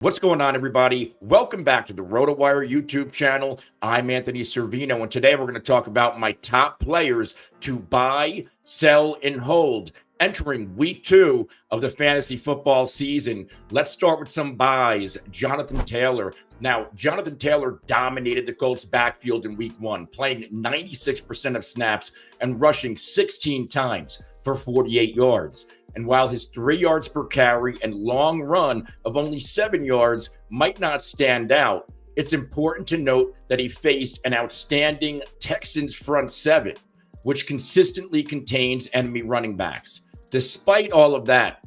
What's going on, everybody? Welcome back to the RotoWire YouTube channel. I'm Anthony Cervino, and today we're going to talk about my top players to buy, sell, and hold entering week 2 of the fantasy football season. Let's start with some buys. Jonathan Taylor. Now, Jonathan Taylor dominated the Colts backfield in week 1, playing 96% of snaps and rushing 16 times for 48 yards. And while his 3 yards per carry and long run of only 7 yards might not stand out, it's important to note that he faced an outstanding Texans front 7, which consistently contains enemy running backs. Despite all of that,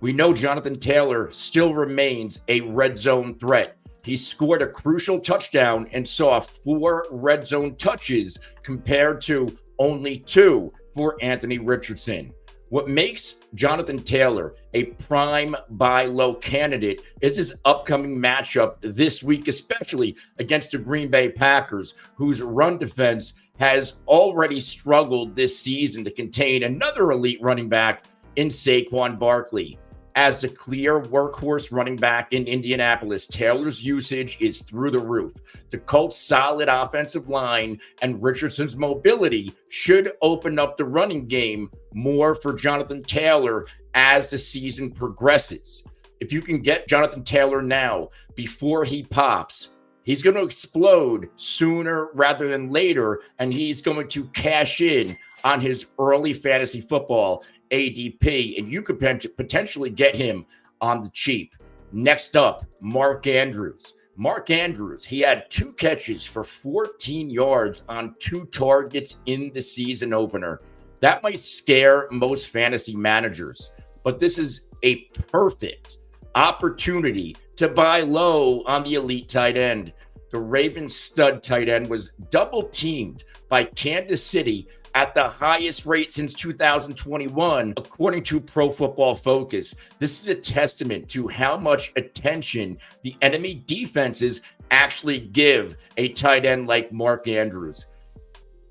we know Jonathan Taylor still remains a red zone threat. He scored a crucial touchdown and saw 4 red zone touches compared to only 2 for Anthony Richardson. What makes Jonathan Taylor a prime buy low candidate is his upcoming matchup this week, especially against the Green Bay Packers, whose run defense has already struggled this season to contain another elite running back in Saquon Barkley. As the clear workhorse running back in Indianapolis, Taylor's usage is through the roof. The Colts' solid offensive line and Richardson's mobility should open up the running game more for Jonathan Taylor as the season progresses. If you can get Jonathan Taylor now before he pops, he's going to explode sooner rather than later, and he's going to cash in on his early fantasy football ADP, and you could potentially get him on the cheap. Next up, Mark Andrews. Mark Andrews, he had 2 catches for 14 yards on 2 targets in the season opener. That might scare most fantasy managers, but this is a perfect opportunity to buy low on the elite tight end. The Ravens stud tight end was double teamed by Kansas City at the highest rate since 2021, according to Pro Football Focus. This is a testament to how much attention the enemy defenses actually give a tight end like Mark Andrews.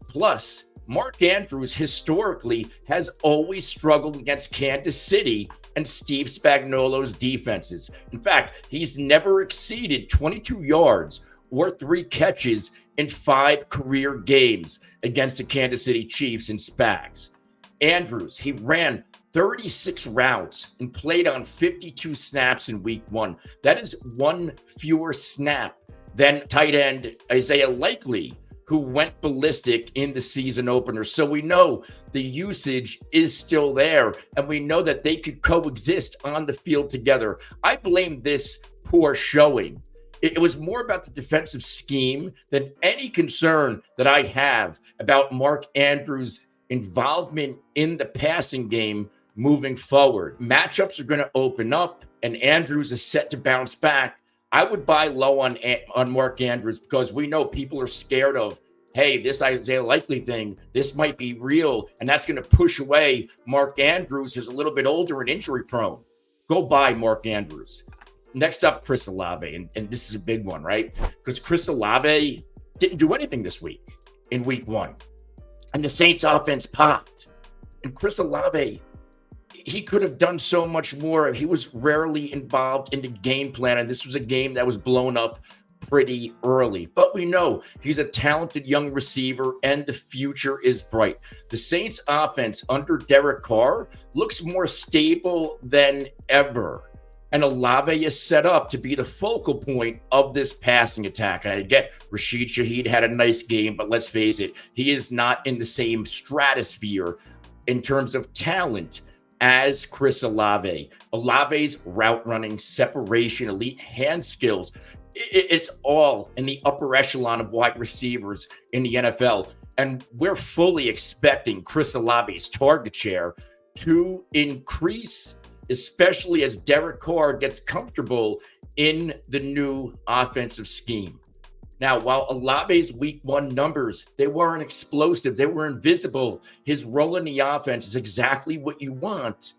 Plus, Mark Andrews historically has always struggled against Kansas City and Steve Spagnuolo's defenses. In fact, he's never exceeded 22 yards or 3 catches in 5 career games against the Kansas City Chiefs in Spags. Andrews, he ran 36 routes and played on 52 snaps in week 1. That is 1 fewer snap than tight end Isaiah Likely, who went ballistic in the season opener. So we know the usage is still there, and we know that they could coexist on the field together. I blame this poor showing. It was more about the defensive scheme than any concern that I have about Mark Andrews' involvement in the passing game moving forward. Matchups are going to open up, and Andrews is set to bounce back. I would buy low on Mark Andrews because we know people are scared of, hey, this Isaiah Likely thing, this might be real, and that's going to push away Mark Andrews, who's a little bit older and injury prone. Go buy Mark Andrews. Next up, Chris Olave, and this is a big one, right? Because Chris Olave didn't do anything this week in week 1, and the Saints offense popped. And Chris Olave, he could have done so much more. He was rarely involved in the game plan, and this was a game that was blown up pretty early. But we know he's a talented young receiver, and the future is bright. The Saints offense under Derek Carr looks more stable than ever. And Olave is set up to be the focal point of this passing attack. And I get Rashid Shaheed had a nice game, but let's face it, he is not in the same stratosphere in terms of talent as Chris Olave. Olave's route running, separation, elite hand skills, it's all in the upper echelon of wide receivers in the NFL. And we're fully expecting Chris Olave's target share to increase, especially as Derek Carr gets comfortable in the new offensive scheme. Now, while Olave's week 1 numbers, they weren't explosive, they were invisible, his role in the offense is exactly what you want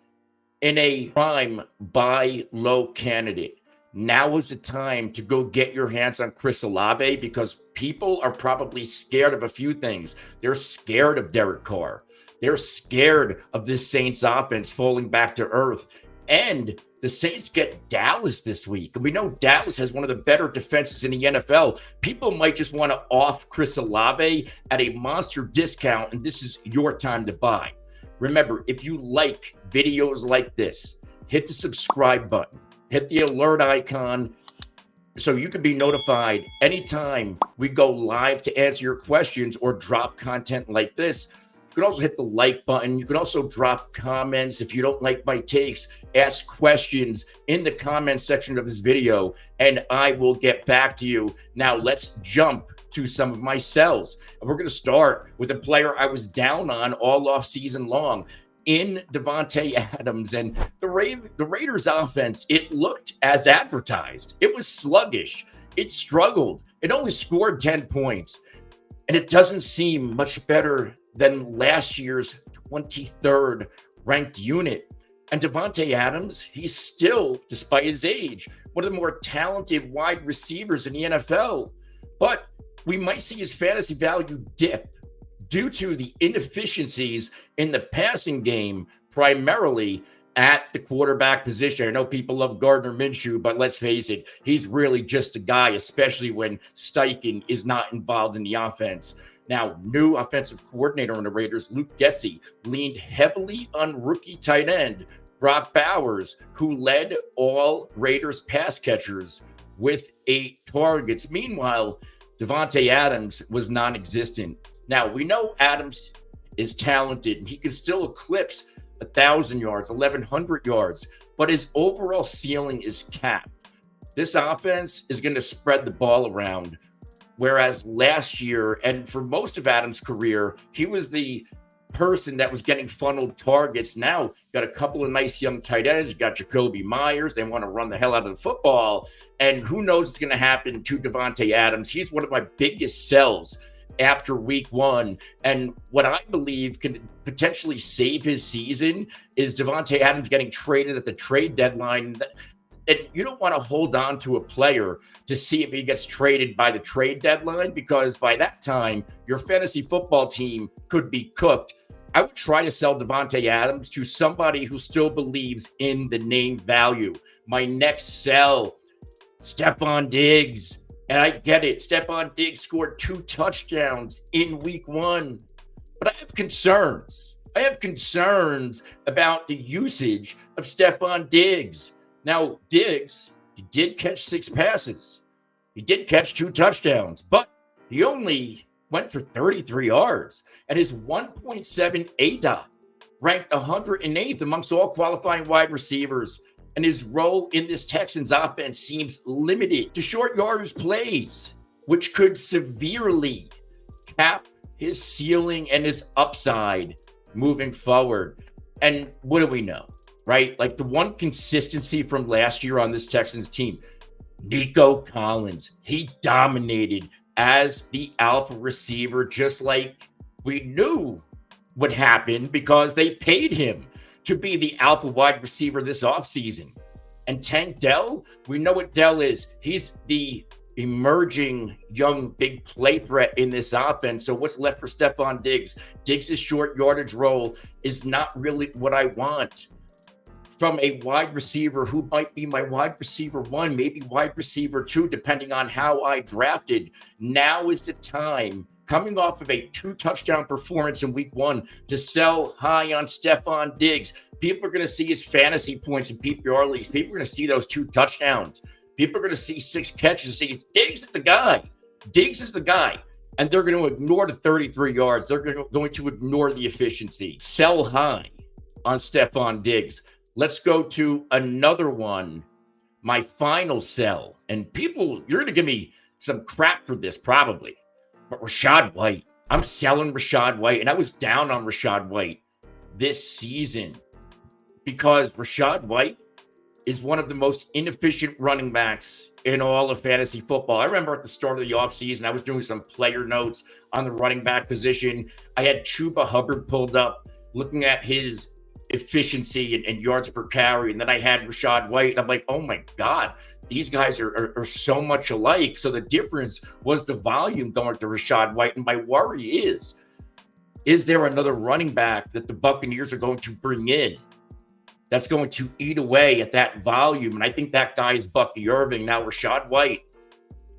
in a prime buy low candidate. Now is the time to go get your hands on Chris Olave because people are probably scared of a few things. They're scared of Derek Carr. They're scared of this Saints offense falling back to earth. And the Saints get Dallas this week. And we know Dallas has one of the better defenses in the NFL. People might just want to off Chris Olave at a monster discount, and this is your time to buy. Remember, if you like videos like this, hit the subscribe button, hit the alert icon so you can be notified anytime we go live to answer your questions or drop content like this. You can also hit the like button. You can also drop comments. If you don't like my takes, ask questions in the comment section of this video, and I will get back to you. Now, let's jump to some of my sells. And we're going to start with a player I was down on all off season long in Davante Adams. And the Raiders offense, it looked as advertised. It was sluggish. It struggled. It only scored 10 points. And it doesn't seem much better than last year's 23rd ranked unit. And Davante Adams, he's still, despite his age, one of the more talented wide receivers in the NFL. But we might see his fantasy value dip due to the inefficiencies in the passing game, primarily at the quarterback position. I know people love Gardner Minshew, but let's face it, he's really just a guy, especially when Steichen is not involved in the offense. Now, new offensive coordinator on the Raiders, Luke Getsy, leaned heavily on rookie tight end Brock Bowers, who led all Raiders pass catchers with 8 targets. Meanwhile, Davante Adams was non-existent. Now, we know Adams is talented, and he can still eclipse 1,000 yards, 1,100 yards, but his overall ceiling is capped. This offense is going to spread the ball around, whereas last year, and for most of Adams' career, he was the person that was getting funneled targets. Now, got a couple of nice young tight ends. You got Jacoby Myers. They want to run the hell out of the football, and who knows what's going to happen to Davante Adams. He's one of my biggest sells after week 1. And what I believe can potentially save his season is Davante Adams getting traded at the trade deadline. And you don't want to hold on to a player to see if he gets traded by the trade deadline, because by that time, your fantasy football team could be cooked. I would try to sell Davante Adams to somebody who still believes in the name value. My next sell, Stefon Diggs. And I get it. Stefon Diggs scored 2 touchdowns in week 1. But I have concerns. I have concerns about the usage of Stefon Diggs. Now, Diggs, he did catch 6 passes. He did catch 2 touchdowns, but he only went for 33 yards. And his 1.7 ADOT ranked 108th amongst all qualifying wide receivers. And his role in this Texans offense seems limited to short yardage plays, which could severely cap his ceiling and his upside moving forward. And what do we know, right? Like, the one consistency from last year on this Texans team, Nico Collins, he dominated as the alpha receiver, just like we knew would happen because they paid him to be the alpha wide receiver this offseason. And Tank Dell, we know what Dell is. He's the emerging young big play threat in this offense. So what's left for Stefon Diggs? Diggs' short yardage role is not really what I want from a wide receiver who might be my wide receiver 1, maybe wide receiver 2, depending on how I drafted. Now is the time, coming off of a 2 touchdown performance in week 1, to sell high on Stefon Diggs. People are going to see his fantasy points in PPR leagues. People are going to see those 2 touchdowns. People are going to see 6 catches and see Diggs is the guy. Diggs is the guy. And they're going to ignore the 33 yards. They're going to ignore the efficiency. Sell high on Stefon Diggs. Let's go to another one, my final sell. And people, you're going to give me some crap for this probably. But Rashaad White, I'm selling Rashaad White. And I was down on Rashaad White this season because Rashaad White is one of the most inefficient running backs in all of fantasy football. I remember at the start of the offseason, I was doing some player notes on the running back position. I had Chuba Hubbard pulled up, looking at his efficiency and yards per carry. And then I had Rashaad White. And I'm like, oh my God, these guys are so much alike. So the difference was the volume going to Rashaad White. And my worry is there another running back that the Buccaneers are going to bring in that's going to eat away at that volume. And I think that guy is Bucky Irving. Now, Rashaad White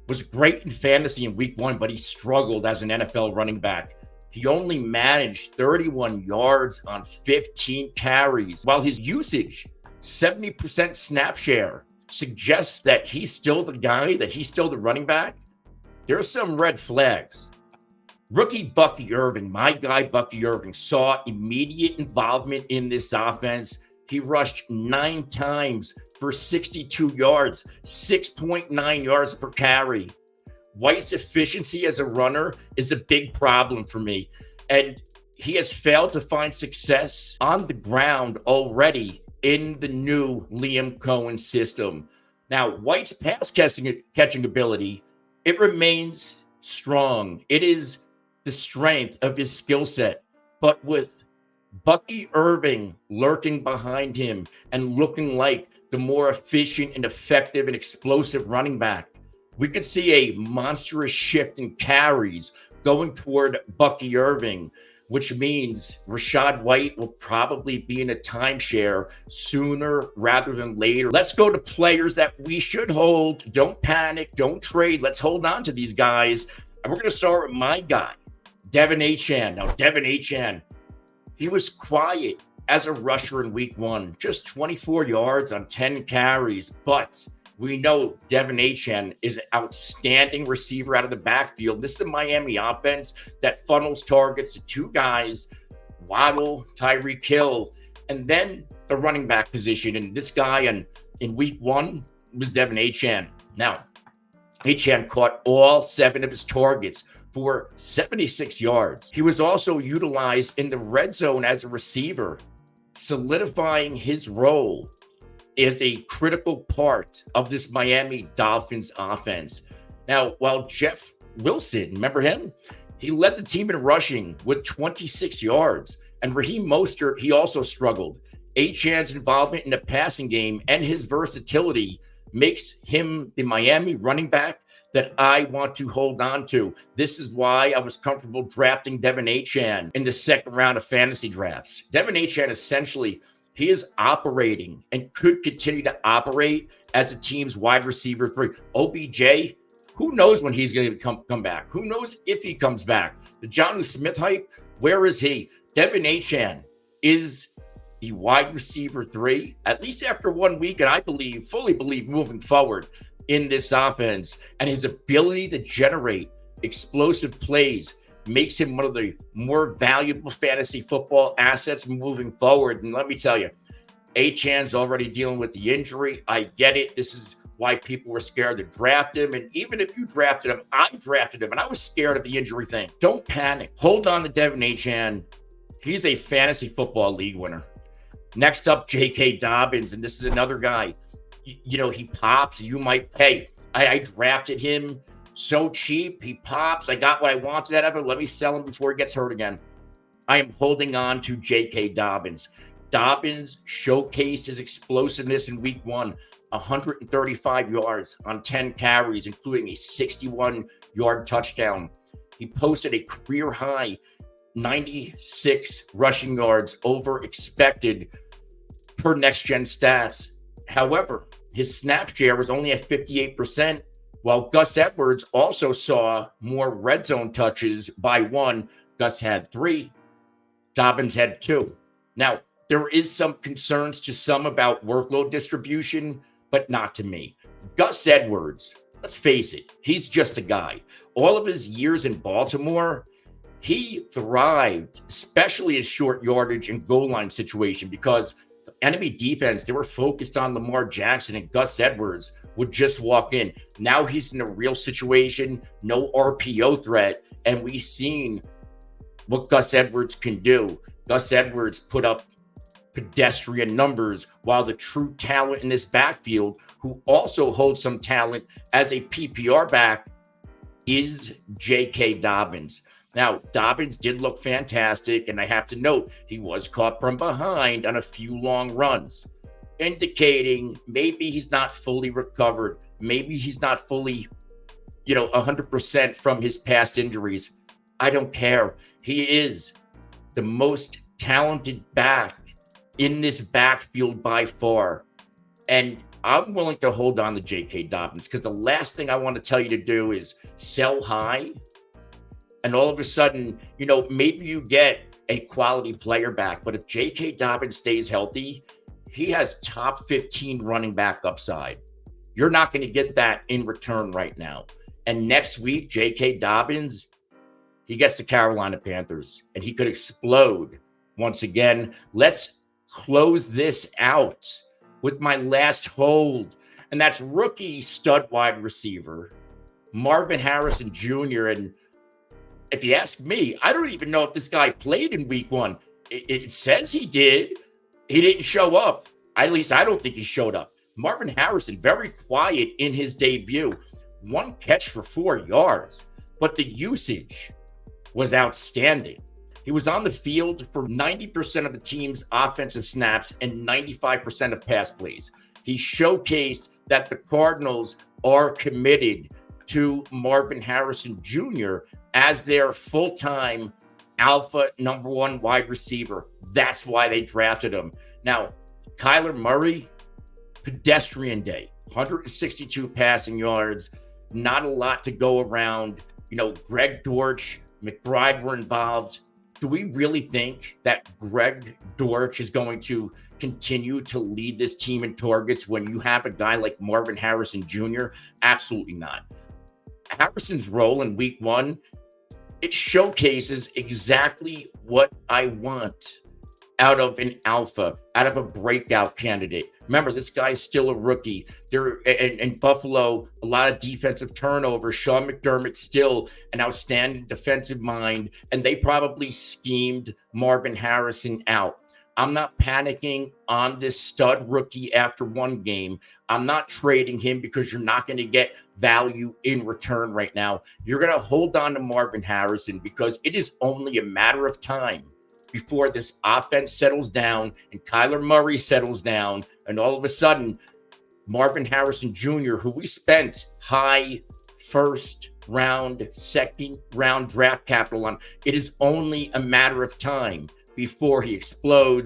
was great in fantasy in week 1, but he struggled as an NFL running back. He only managed 31 yards on 15 carries, while his usage, 70% snap share, suggests that he's still the guy, that he's still the running back. There are some red flags. Rookie Bucky Irving, my guy Bucky Irving, saw immediate involvement in this offense. He rushed 9 times for 62 yards, 6.9 yards per carry. White's efficiency as a runner is a big problem for me, and he has failed to find success on the ground already in the new Liam Cohen system. Now, White's pass catching ability, it remains strong. It is the strength of his skill set, but with Bucky Irving lurking behind him and looking like the more efficient and effective and explosive running back, we could see a monstrous shift in carries going toward Bucky Irving, which means Rashaad White will probably be in a timeshare sooner rather than later. Let's go to players that we should hold. Don't panic. Don't trade. Let's hold on to these guys. And we're going to start with my guy, Devin Achane. Now, Devin Achane, he was quiet as a rusher in week 1, just 24 yards on 10 carries, but we know Devin Achane is an outstanding receiver out of the backfield. This is a Miami offense that funnels targets to 2 guys, Waddle, Tyreek Hill, and then the running back position. And this guy in week 1 was Devin Achane. Now, Achane caught all 7 of his targets for 76 yards. He was also utilized in the red zone as a receiver, solidifying his role as a critical part of this Miami Dolphins offense. Now, while Jeff Wilson, remember him? He led the team in rushing with 26 yards. And Raheem Mostert, he also struggled. Achane's involvement in the passing game and his versatility makes him the Miami running back that I want to hold on to. This is why I was comfortable drafting Devin Achane in the second round of fantasy drafts. Devin Achane, essentially, he is operating and could continue to operate as a team's wide receiver 3. OBJ, who knows when he's going to come back? Who knows if he comes back? The Jonnu Smith hype, where is he? Devin Achane is the wide receiver 3, at least after 1 week, and I fully believe moving forward in this offense, and his ability to generate explosive plays makes him one of the more valuable fantasy football assets moving forward. And let me tell you, Achane's already dealing with the injury. I get it. This is why people were scared to draft him. And even if you drafted him, I drafted him, and I was scared of the injury thing. Don't panic. Hold on to Devin Achane. He's a fantasy football league winner. Next up, J.K. Dobbins, and this is another guy. You know, he pops. You might, hey, I drafted him so cheap. He pops. I got what I wanted out of him. Let me sell him before he gets hurt again. I am holding on to J.K. Dobbins. Dobbins showcased his explosiveness in week 1, 135 yards on 10 carries, including a 61-yard touchdown. He posted a career-high 96 rushing yards over expected per next-gen stats. However, his snap share was only at 58%, while Gus Edwards also saw more red zone touches by 1. Gus had 3. Dobbins had 2. Now, there is some concerns to some about workload distribution, but not to me. Gus Edwards, let's face it, he's just a guy. All of his years in Baltimore, he thrived, especially in short yardage and goal line situation, because the enemy defense, they were focused on Lamar Jackson, and Gus Edwards would just walk in. Now he's in a real situation, no RPO threat, and we've seen what Gus Edwards can do. Gus Edwards put up pedestrian numbers, while the true talent in this backfield, who also holds some talent as a PPR back, is J.K. Dobbins. Now, Dobbins did look fantastic, and I have to note, he was caught from behind on a few long runs, indicating maybe he's not fully recovered. Maybe he's not fully, 100% from his past injuries. I don't care. He is the most talented back in this backfield by far. And I'm willing to hold on to J.K. Dobbins because the last thing I want to tell you to do is sell high. And all of a sudden, maybe you get a quality player back. But if J.K. Dobbins stays healthy, he has top 15 running back upside. You're not going to get that in return right now. And next week, J.K. Dobbins, he gets the Carolina Panthers, and he could explode once again. Let's close this out with my last hold, and that's rookie stud wide receiver Marvin Harrison Jr. And if you ask me, I don't even know if this guy played in week 1. It says he did. He didn't show up. At least I don't think he showed up. Marvin Harrison, very quiet in his debut. 1 catch for 4 yards, but the usage was outstanding. He was on the field for 90% of the team's offensive snaps and 95% of pass plays. He showcased that the Cardinals are committed to Marvin Harrison Jr. as their full-time alpha number 1 wide receiver. That's why they drafted him. Now, Kyler Murray, pedestrian day, 162 passing yards, not a lot to go around. Greg Dortch, McBride were involved. Do we really think that Greg Dortch is going to continue to lead this team in targets when you have a guy like Marvin Harrison Jr.? Absolutely not. Harrison's role in week 1, it showcases exactly what I want out of an alpha, out of a breakout candidate. Remember, this guy's still a rookie. There in Buffalo, a lot of defensive turnovers. Sean McDermott's still an outstanding defensive mind, and they probably schemed Marvin Harrison out. I'm not panicking on this stud rookie after 1 game. I'm not trading him because you're not going to get value in return right now. You're going to hold on to Marvin Harrison because it is only a matter of time before this offense settles down and Kyler Murray settles down. And all of a sudden, Marvin Harrison Jr., who we spent high first round, second round draft capital on, it is only a matter of time before he explodes.